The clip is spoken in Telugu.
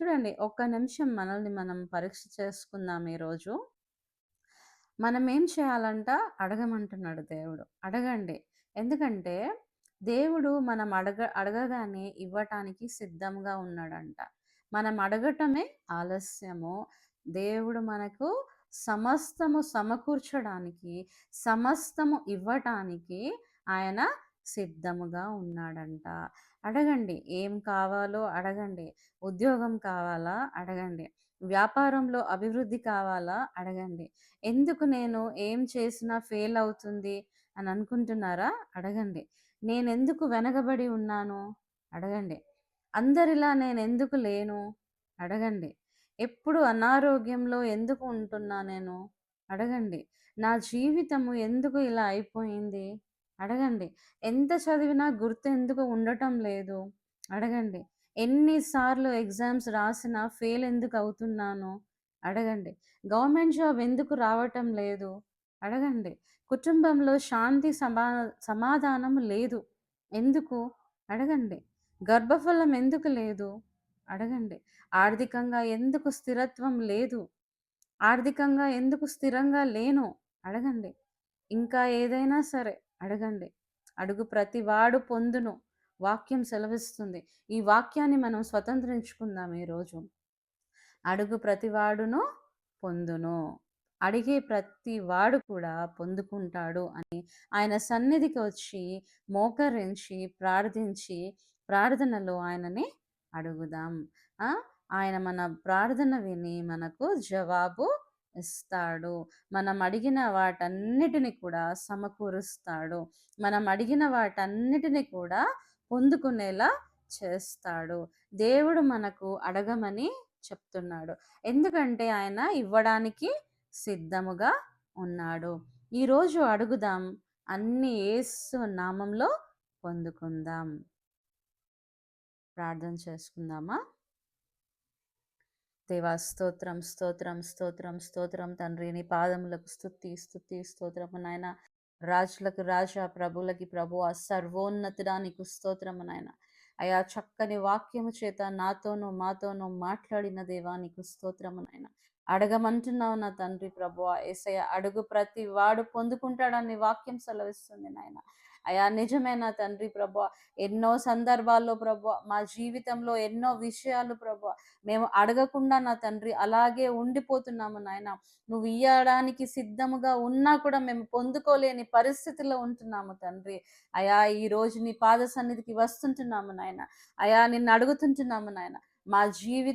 చూడండి, ఒక్క నిమిషం మనల్ని మనం పరీక్ష చేసుకుందాం ఈరోజు. మనం ఏం చేయాలంట? అడగమంటున్నాడు దేవుడు. అడగండి. ఎందుకంటే దేవుడు మనం అడగగానే ఇవ్వటానికి సిద్ధంగా ఉన్నాడంట. మనం అడగటమే ఆలస్యము. దేవుడు మనకు సమస్తము సమకూర్చడానికి, సమస్తము ఇవ్వటానికి ఆయన సిద్ధముగా ఉన్నాడంట. అడగండి. ఏం కావాలో అడగండి. ఉద్యోగం కావాలా? అడగండి. వ్యాపారంలో అభివృద్ధి కావాలా? అడగండి. ఎందుకు నేను ఏం చేసినా ఫెయిల్ అవుతుంది అని అనుకుంటున్నారా? అడగండి. నేనెందుకు వెనకబడి ఉన్నాను? అడగండి. అందరిలా నేనెందుకు లేను? అడగండి. ఎప్పుడు అనారోగ్యంలో ఎందుకు ఉంటున్నా నేను? అడగండి. నా జీవితము ఎందుకు ఇలా అయిపోయింది? అడగండి. ఎంత చదివినా గుర్తెందుకు ఉండటం లేదు? అడగండి. ఎన్ని సార్లు ఎగ్జామ్స్ రాసినా ఫెయిల్ ఎందుకు అవుతున్నాను? అడగండి. గవర్నమెంట్ జాబ్ ఎందుకు రావటం లేదు? అడగండి. కుటుంబంలో శాంతి సమాధానం లేదు. ఎందుకు? అడగండి. గర్భఫలం ఎందుకు లేదు? అడగండి. ఆర్థికంగా ఎందుకు స్థిరత్వం లేదు? ఆర్థికంగా ఎందుకు స్థిరంగా లేను? అడగండి. ఇంకా ఏదైనా సరే అడగండి. అడుగు ప్రతివాడు పొందును. వాక్యం సెలవిస్తుంది. ఈ వాక్యాన్ని మనం స్వతంత్రించుకుందాం ఈరోజు. అడుగు ప్రతివాడును పొందును. అడిగే ప్రతివాడు కూడా పొందుకుంటాడు అని ఆయన సన్నిధికి వచ్చి మోకరించి ప్రార్థించి ప్రార్థనలో ఆయనని అడుగుదాం. ఆ! ఆయన మన ప్రార్థన విని మనకు జవాబు ఇస్తాడు. మనం అడిగిన వాటన్నిటిని కూడా సమకూరుస్తాడు. మనం అడిగిన వాటన్నిటిని కూడా పొందుకునేలా చేస్తాడు. దేవుడు మనకు అడగమని చెప్తున్నాడు. ఎందుకంటే ఆయన ఇవ్వడానికి సిద్ధముగా ఉన్నాడు. ఈరోజు అడుగుదాం. అన్ని యేసు నామంలో పొందుకుందాం. ప్రార్థన చేసుకుందామా? దేవా, స్తోత్రం, స్తోత్రం, స్తోత్రం, స్తోత్రం తండ్రి. నీ పాదములకు స్తుతి, స్తుతి, స్తోత్రము నాయన. రాజులకు రాజా, ప్రభులకి ప్రభువా, సర్వోన్నతుడా నీకు స్తోత్రము నాయన. అయా చక్కని వాక్యము చేత నాతోనూ మాతోనూ మాట్లాడిన దేవా నీకు స్తోత్రము నాయన. అడగమంటున్నావు నా తండ్రి ప్రభువా. యేసయ్య, అడుగు ప్రతి వాడు పొందుకుంటాడని వాక్యం సెలవిస్తుంది నాయన. అయా నిజమే నా తండ్రి ప్రభువా. ఎన్నో సందర్భాల్లో ప్రభువా, మా జీవితంలో ఎన్నో విషయాలు ప్రభువా, మేము అడగకుండా నా తండ్రి అలాగే ఉండిపోతున్నాము నాయన. నువ్వు ఇయ్యడానికి సిద్ధముగా ఉన్నా కూడా మేము పొందుకోలేని పరిస్థితిలో ఉంటున్నాము తండ్రి. అయా ఈ రోజు నీ పాద సన్నిధికి వస్తుంటున్నాము నాయన. అయా నిన్ను అడుగుతుంటున్నాము నాయన. మా